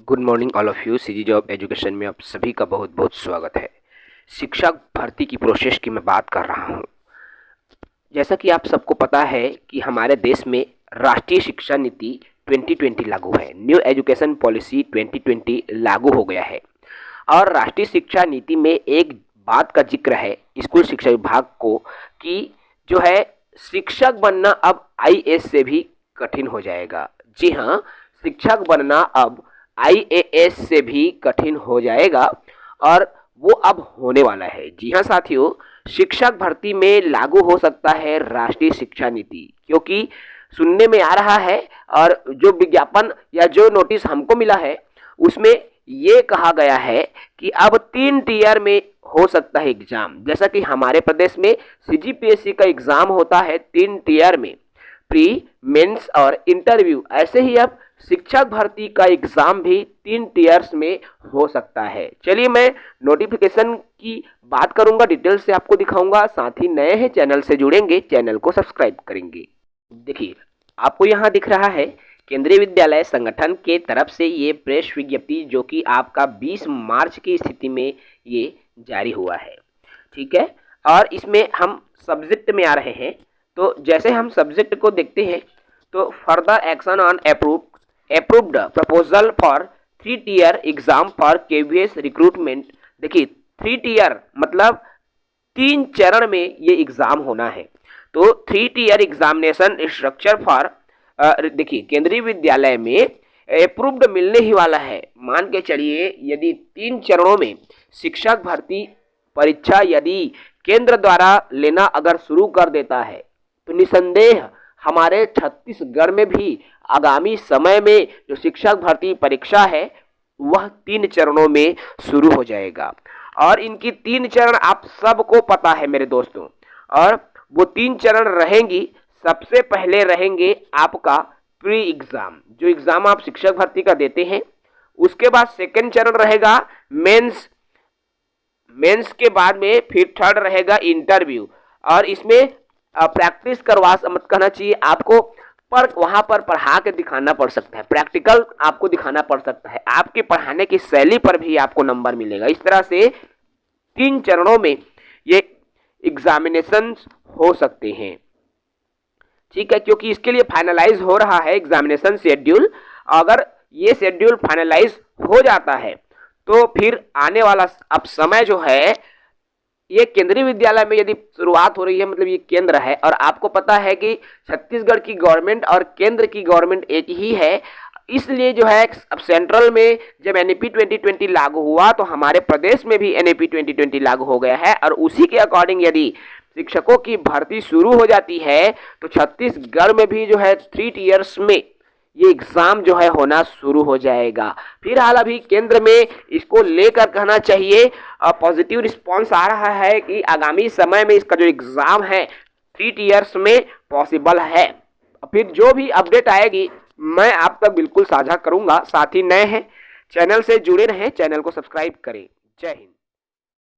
Good morning all of you. CG job education में आप सभी का बहुत बहुत स्वागत है। शिक्षक भर्ती की प्रोसेस की मैं बात कर रहा हूं। जैसा कि आप सबको पता है कि हमारे देश में राष्ट्रीय शिक्षा नीति 2020 लागू है। न्यू एजुकेशन पॉलिसी 2020 लागू हो गया है और राष्ट्रीय शिक्षा नीति में एक बात का जिक्र है स्कूल शिक्षा विभाग को कि जो है शिक्षक बनना अब आईएएस से भी कठिन हो जाएगा। जी हाँ, शिक्षक बनना अब आईएएस से भी कठिन हो जाएगा और वो अब होने वाला है। जी हाँ साथियों, शिक्षक भर्ती में लागू हो सकता है राष्ट्रीय शिक्षा नीति, क्योंकि सुनने में आ रहा है और जो विज्ञापन या जो नोटिस हमको मिला है उसमें ये कहा गया है कि अब 3 टीयर में हो सकता है एग्जाम। जैसा कि हमारे प्रदेश में सीजीपीएससी का एग्जाम होता है 3 टीयर में, प्री, मेंस और इंटरव्यू। ऐसे ही अब शिक्षक भर्ती का एग्जाम भी 3 टीयर्स में हो सकता है। चलिए मैं नोटिफिकेशन की बात करूंगा, डिटेल से आपको दिखाऊंगा। साथ ही नए हैं चैनल से जुड़ेंगे, चैनल को सब्सक्राइब करेंगे। देखिए आपको यहाँ दिख रहा है केंद्रीय विद्यालय संगठन के तरफ से ये प्रेस विज्ञप्ति जो कि आपका 20 मार्च की स्थिति में ये जारी हुआ है। ठीक है, और इसमें हम सब्जेक्ट में आ रहे हैं। तो जैसे हम सब्जेक्ट को देखते हैं तो further action on approved proposal for 3 tier exam for KVS recruitment. देखिए 3 टीयर मतलब 3 चरण में ये एग्जाम होना है। तो 3 टीयर एग्जामिनेशन स्ट्रक्चर फॉर देखिए केंद्रीय विद्यालय में अप्रूव्ड मिलने ही वाला है। मान के चलिए यदि 3 चरणों में शिक्षक भर्ती परीक्षा यदि केंद्र द्वारा लेना अगर शुरू कर देता है तो निसंदेह हमारे छत्तीसगढ़ में भी आगामी समय में जो शिक्षक भर्ती परीक्षा है वह 3 चरणों में शुरू हो जाएगा। और इनकी 3 चरण आप सबको पता है मेरे दोस्तों, और वो 3 चरण रहेंगी। सबसे पहले रहेंगे आपका प्री एग्जाम, जो एग्जाम आप शिक्षक भर्ती का देते हैं। उसके बाद सेकंड चरण रहेगा मेंस मेंस के बाद में फिर थर्ड रहेगा इंटरव्यू। और इसमें प्रैक्टिस करवा मत कहना चाहिए आपको, पर वहां पर पढ़ा के दिखाना पड़ सकता है, प्रैक्टिकल आपको दिखाना पड़ सकता है। आपके पढ़ाने की शैली पर भी आपको नंबर मिलेगा। इस तरह से 3 चरणों में ये एग्जामिनेशन हो सकते हैं। ठीक है, क्योंकि इसके लिए फाइनलाइज हो रहा है एग्जामिनेशन शेड्यूल। अगर ये शेड्यूल फाइनलाइज हो जाता है तो फिर आने वाला अब समय जो है ये केंद्रीय विद्यालय में यदि शुरुआत हो रही है, मतलब ये केंद्र है और आपको पता है कि छत्तीसगढ़ की गवर्नमेंट और केंद्र की गवर्नमेंट एक ही है, इसलिए जो है अब सेंट्रल में जब एनईपी 2020 लागू हुआ तो हमारे प्रदेश में भी एनईपी 2020 लागू हो गया है। और उसी के अकॉर्डिंग यदि शिक्षकों की भर्ती शुरू हो जाती है तो छत्तीसगढ़ में भी जो है 3 टीयर्स में ये एग्जाम जो है होना शुरू हो जाएगा। फिलहाल अभी केंद्र में इसको लेकर कहना चाहिए पॉजिटिव रिस्पांस आ रहा है कि आगामी समय में इसका जो एग्जाम है 3 टीयर्स में पॉसिबल है। फिर जो भी अपडेट आएगी मैं आप तक बिल्कुल साझा करूंगा। साथ ही नए हैं चैनल से जुड़े रहें, चैनल को सब्सक्राइब करें। जय हिंद।